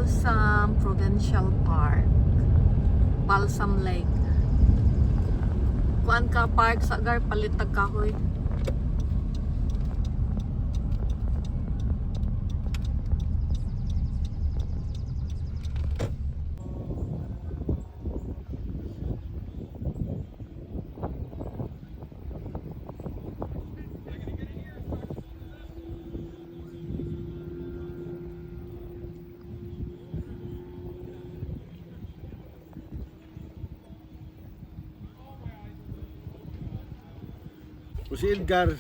Balsam Provincial Park, Balsam Lake. Kuan ka park sa gar palit tag kahoy. Si Edgar,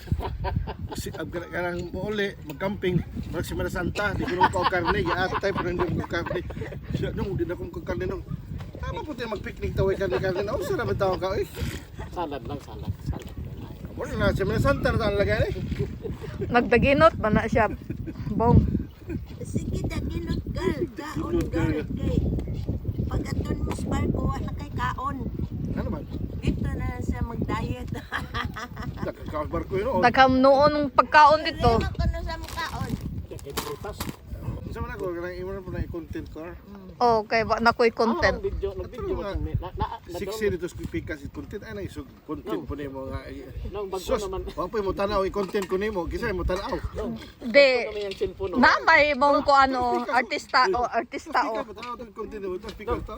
si karang mauli, magcamping, marag Semana Santa, di ko nung karne, atay pa nung karne. Siya nung, di na kong karne nung. Tama po tayo mag-picnic taway karne. Oh, sarap ang tawag ka, eh. Salad lang, salad. Muna na, Semana Santa na tayo lagay, eh. Nagdaginot ba na siya? Bong. Sige, daginot gal, kaon gal, kay pagkaton mas barko, wala kay kaon. Ano ba? Dito na siya mag-diet. Nagkakaos barko yun, oh. Dagham noon pagkaon dito. Ano na sa mukhaon? Kaya prutas. Sa mga ko, karang imo na po na i-content ko. Oh, kay wa na ko'y content. Nag-video kami. Siksi dito sa pikas content, ay na content po nimo nga. Nung bago Sus, naman. wag po mo tanaw, i-content ko nimo, kisa mo tanaw. Di Kami yung cellphone. na may mong ko ano, artista o artista o. Speaker, tanaw itong content mo, itong speaker to.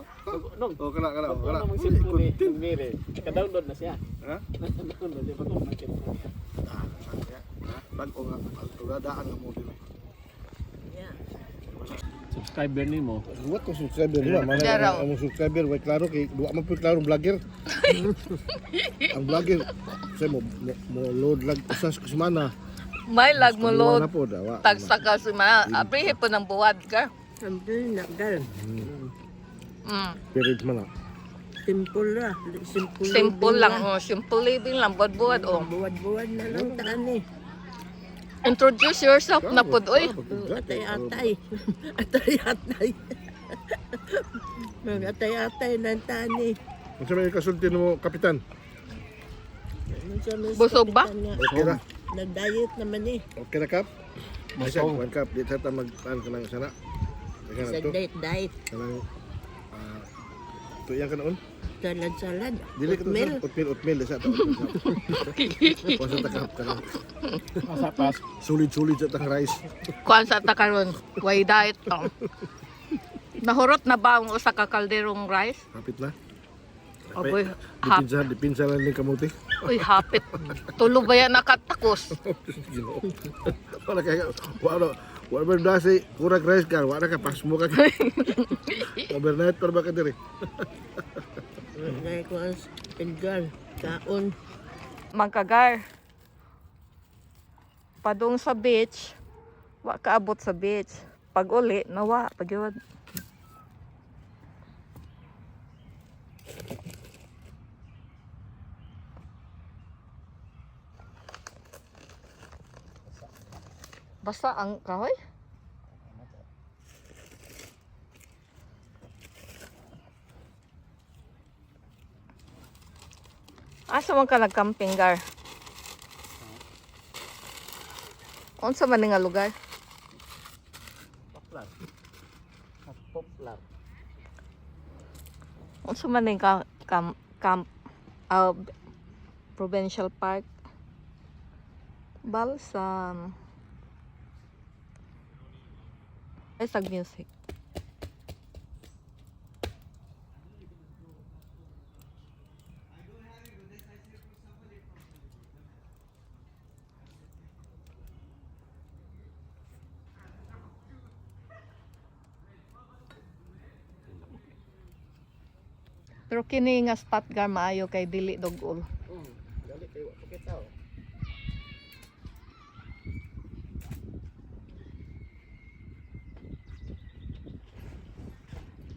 Nung. Oh, kala. Bago namang cellphone eh. Nung nire. Naka-download na siya. Ha? Naka-download. Di ba kung ng cellphone niya? Bago nga, daan nga mo din. Subscriber ni mo. What ko subscriber nila? Mana Daraw. ang subscriber, way klaro kay duwa man po klaro vlogger. Ang vlogger say mo load lag usas ko semana. May lag mo Na load. po dawa. Tagsa ka si mga aprihe po ng buwad ka. Sabi na gal. Period man na. Simple na. Simple lang, oh. Simple living lang, buwad-buwad, oh. Buwad-buwad na lang taan eh. Introduce yourself na po, oy. Atay-atay. Atay-atay. Atay-atay ng tani. Ang sabi ka kasulti mo kapitan. Busog ba? Okay na. Nag-diet naman eh. Okay na kap. Isa one cup di ta mag kan kanang sana. Dagan Sa to. diet. Kanang tuyang ka noon. Salad-salad. Dili ka Oatmeal. to oatmeal sa to. Pasa ta kap kana. Masapas. Sulit sa tang rice. Kuan sa takaron, way diet to. Nahurot na ba ang usa ka kalderong rice? Kapit na. Aboy, Dipinsa lang ni kamuti. uy, hapit. Tulo ba yan nakatakos? Wala kaya wala ba dasi kurang rice ka wala ka pas mo ka. Overnight para ba ka diri? Ngay ko ang Edgar. Kaon. Magkagar. Padung sa beach, wa kaabot sa beach. Pag uli, nawa, pagyawad. Basta ang kahoy? Asa man ka nag-camping, Gar? Unsa man nga lugar? Poplar. Poplar. Unsa man ka camp Provincial Park? Balsam. Ay sag music. Pero kini nga spot gar maayo kay dili dugol. Dali kayo pakita.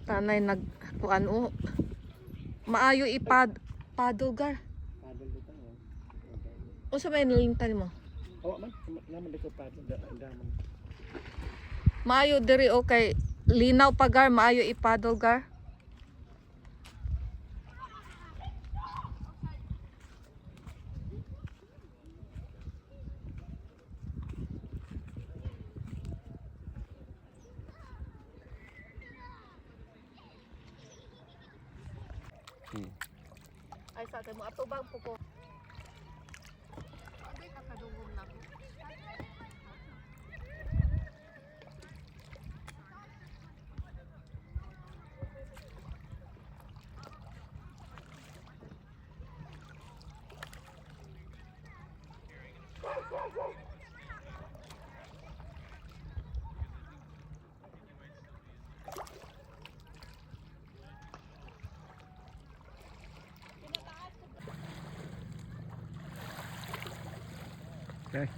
Tanay nag kuan o. Maayo paddle gar. Paddle dito mo. Unsa may nalintan mo? Awa man, naman dito paddle daman. Maayo diri o kay linaw pa gar maayo ipaddle gar. sa atin mo atubang po ko. Hindi nakadungog na ko. Okay.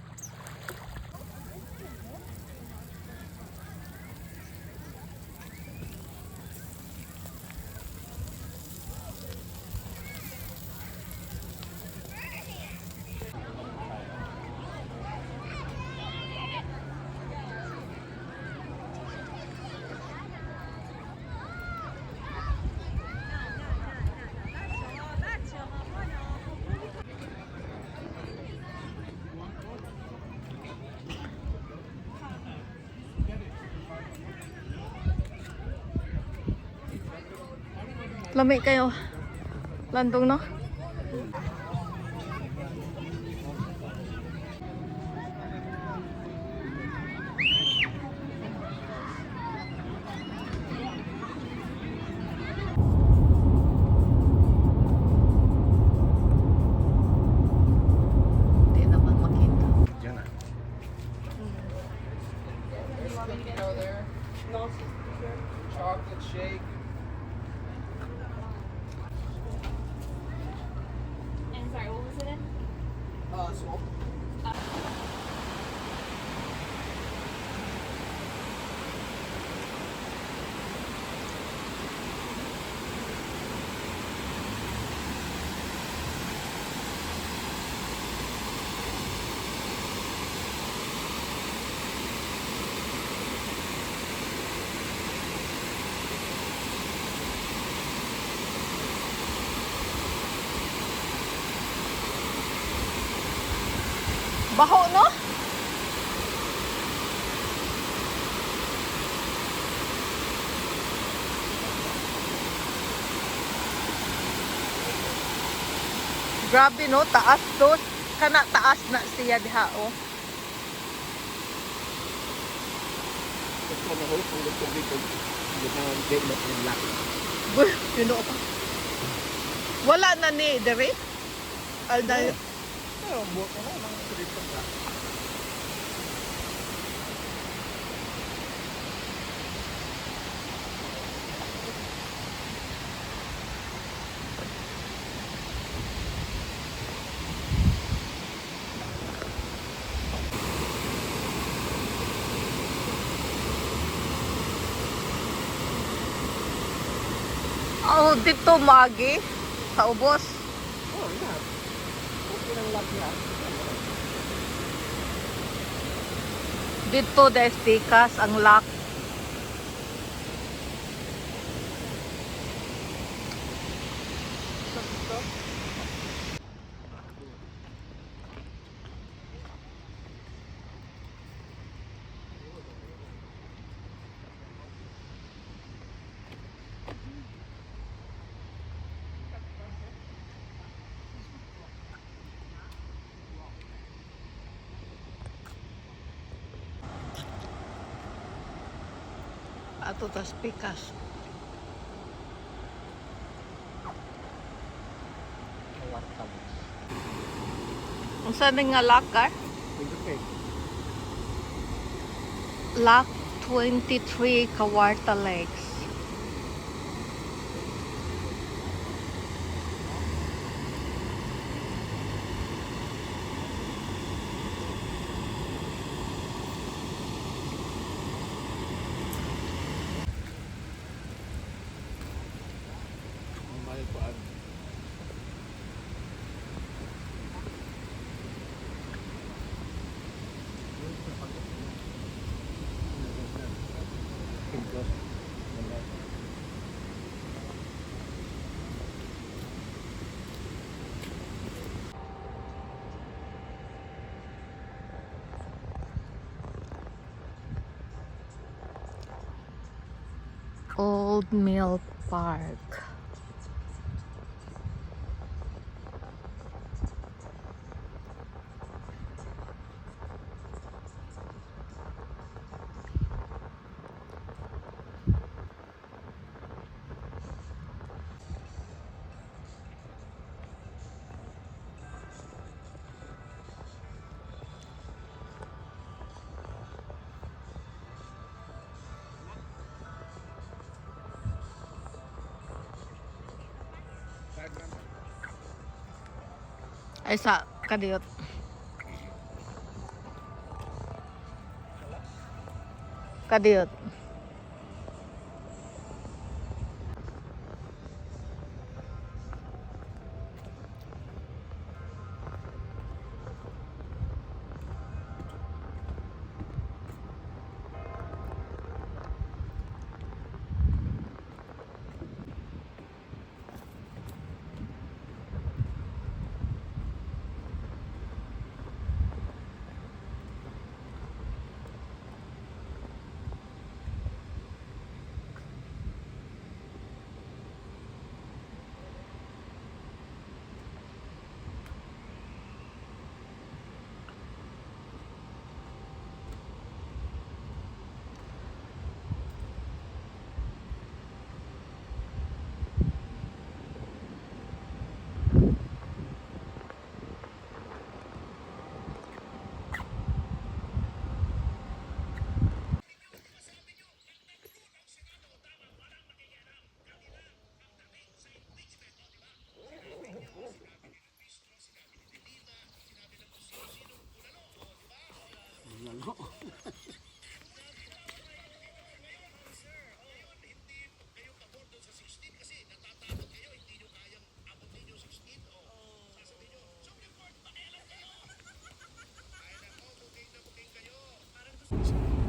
Lami kayo. Landong no? Hindi naman makita. Diyan na. Chocolate shake. And sorry, what was it in? So Baho no? Grabe no, taas to. Kana taas na siya diha oh. Gusto na ho kung gusto dito. Hindi na date na yung lock. Buh, you know pa. Wala na ni dere. Alda. Oh, buot na lang dito ka. Oh, dito magi sa ubos. Oh, lahat. Okay lang lock yan. Dito destikas ang lock. Ato tas pikas. Unsa ning nga lakar? Okay. Lock 23 Kawarta Lakes. Old Mill Park. Ay sa kadiyot. Kadiyot.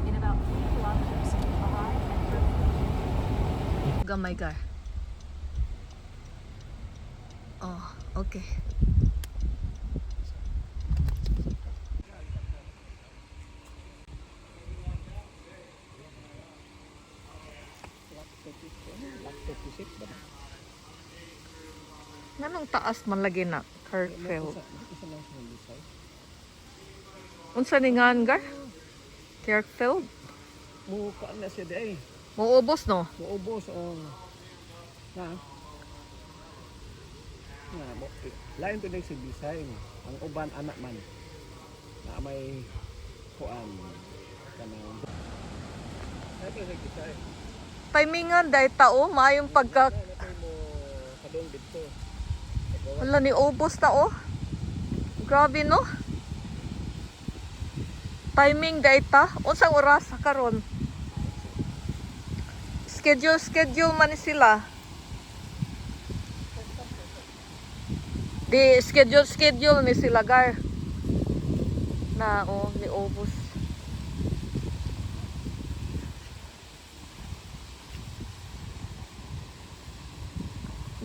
In about 3 kilometers, arrive at Gamay gar. Oh, okay. Nganong taas man lagi na Kirkfield? Unsa ni ngan gar? Kirkfield? Mukaan na siya day. Muubos no? Muubos ang na. Na mo. Lain to si design. Ang uban anak man. Na may kuan kanang. Sabi sa design. Timingan dahil tao, maayong pagka... Natay mo kadong dito. Wala ni ubos na oh. Grabe no? Timing dahil ta. Unsang oras karon? Schedule man sila. Di schedule ni sila gar. Na oh, ni ubos.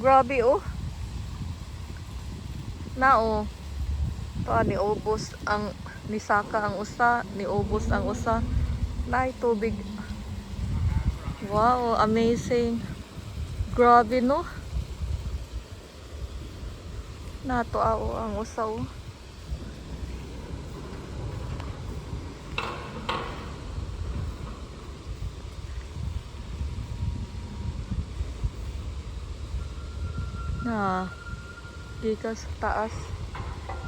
Grabe oh. Na oh. Ni ubos ang nisaka ang usa, ni ubos ang usa. Nay tubig. Wow, amazing. Grabe no. Nato ang usa oh. Na gikas taas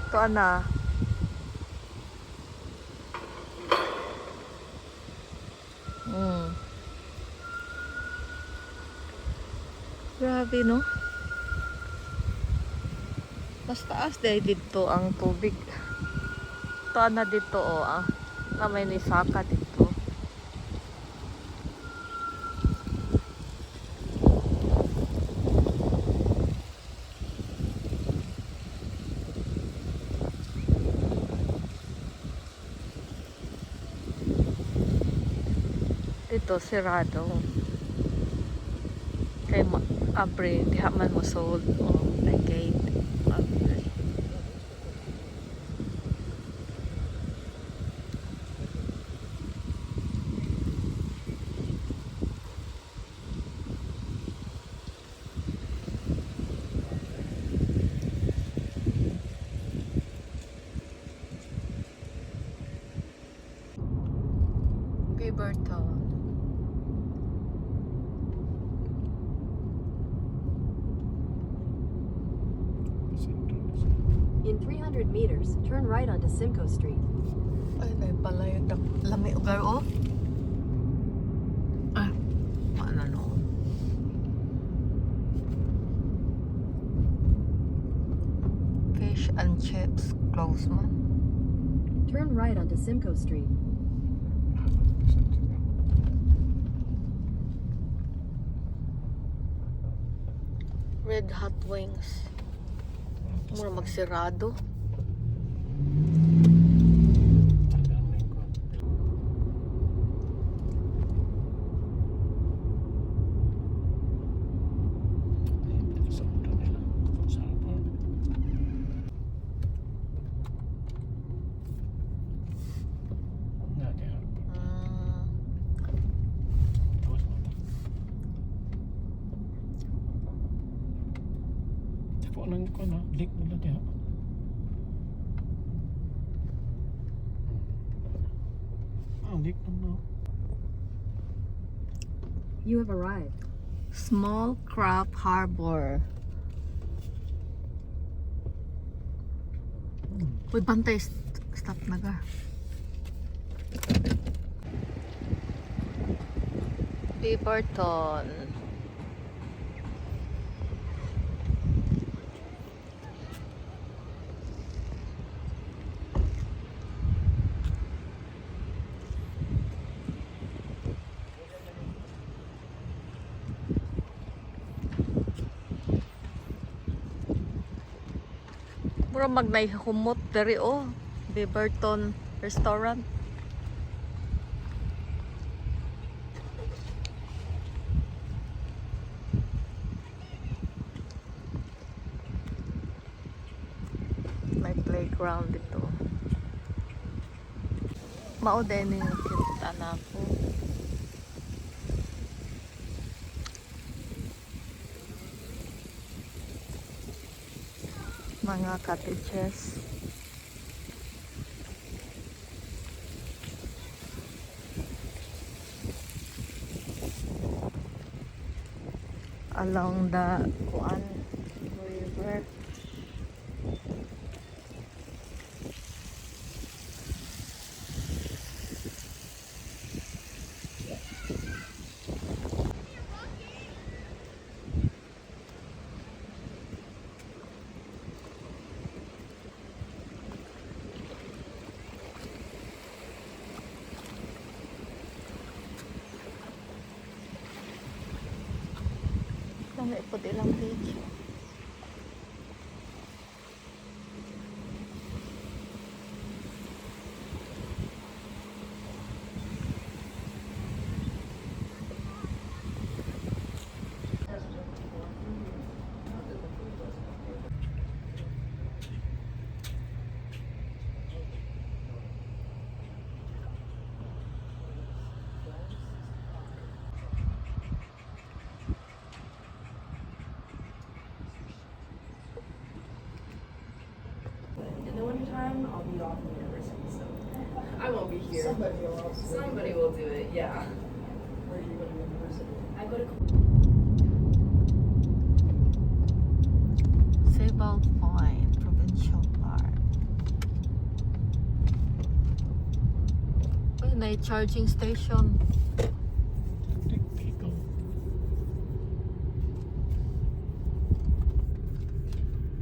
to ana grabe no mas taas dahil dito ang tubig to ana dito oh na may nisaka dito. Dito sirado kay abre diha man mo sold oh, na gate abre. Beavertown. In 300 meters, turn right onto Simcoe Street. Ay, dahil pala yung lami ugar oh. Ah, paano no? Fish and chips. close man. Turn right onto Simcoe Street. Red Hot Wings. Mura magsirado. Mm, Ako nang ko na, lik nila diha. Lik na. You have arrived. Small Crab Harbor. Uy, bantay. Stop na ka. Beaverton. Mura magnay humot diri oh. Beaverton Restaurant. May playground dito. Mao din yung kita na ako. Mga cottages. Along the Kuan River. Lami po ilang beach. In the wintertime, I'll be off in university, so I won't be here. Somebody will do it, yeah. Where do you go to university? I go to Sable Point Provincial Park. Uy, may charging station.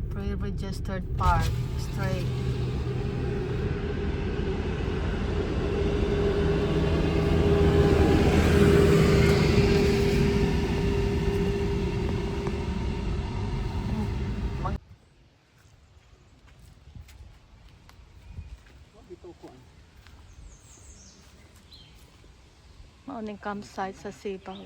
Pre-registered park. Straight. Maoning campsite sa Sibag.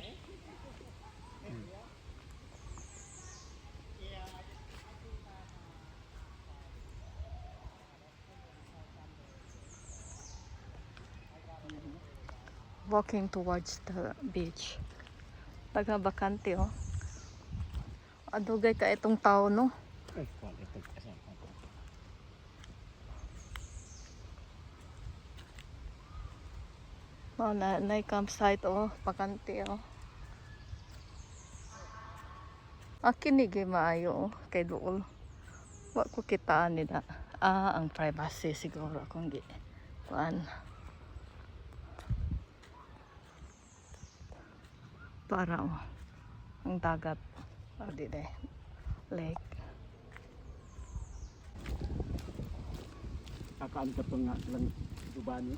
Walking towards the beach. Taga bakante oh. Adugay ka itong tao no. Oh, na campsite oh, bakante oh. Kinig maayo oh, kay dool. Wa ko kitaan nila. Ang privacy siguro kung di. Kuan. Para oh, ang dagat. Di lake. kakaan ka pa nga lang duban niya.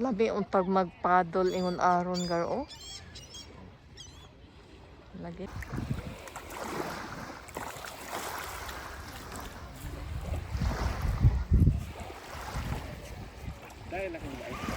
Labi untag magpadol ingon aron garo. Lagi. Dahil na kung